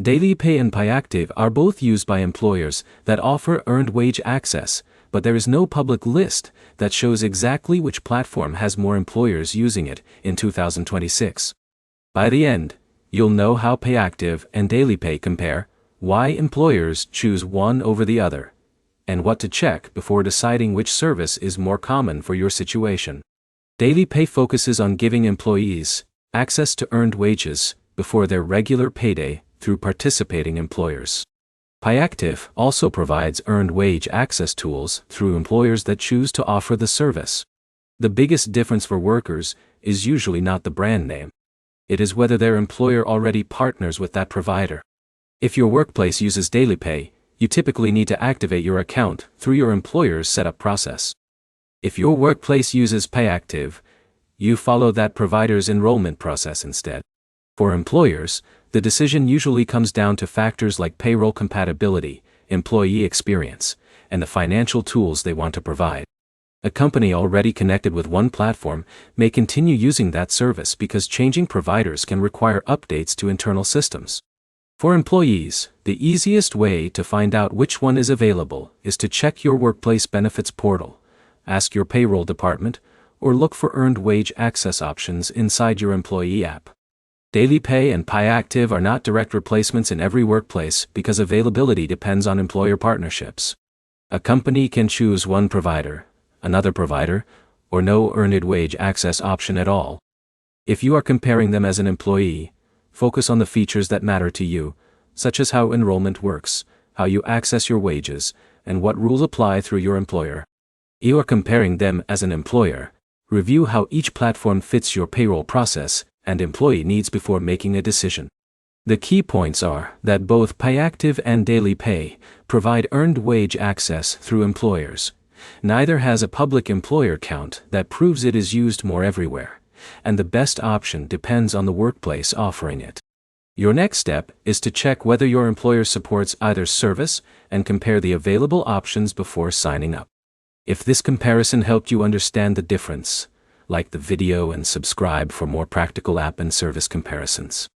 DailyPay and PayActiv are both used by employers that offer earned wage access, but there is no public list that shows exactly which platform has more employers using it in 2026. By the end, you'll know how PayActiv and DailyPay compare, why employers choose one over the other, and what to check before deciding which service is more common for your situation. DailyPay focuses on giving employees access to earned wages before their regular payday through participating employers. PayActiv also provides earned wage access tools through employers that choose to offer the service. The biggest difference for workers is usually not the brand name. It is whether their employer already partners with that provider. If your workplace uses DailyPay, you typically need to activate your account through your employer's setup process. If your workplace uses PayActiv, you follow that provider's enrollment process instead. For employers, the decision usually comes down to factors like payroll compatibility, employee experience, and the financial tools they want to provide. A company already connected with one platform may continue using that service because changing providers can require updates to internal systems. For employees, the easiest way to find out which one is available is to check your workplace benefits portal, ask your payroll department, or look for earned wage access options inside your employee app. DailyPay and PayActiv are not direct replacements in every workplace because availability depends on employer partnerships. A company can choose one provider, another provider, or no earned wage access option at all. If you are comparing them as an employee, focus on the features that matter to you, such as how enrollment works, how you access your wages, and what rules apply through your employer. You are comparing them as an employer. Review how each platform fits your payroll process and employee needs before making a decision. The key points are that both PayActiv and DailyPay provide earned wage access through employers. Neither has a public employer count that proves it is used more everywhere, and the best option depends on the workplace offering it. Your next step is to check whether your employer supports either service and compare the available options before signing up. If this comparison helped you understand the difference, like the video and subscribe for more practical app and service comparisons.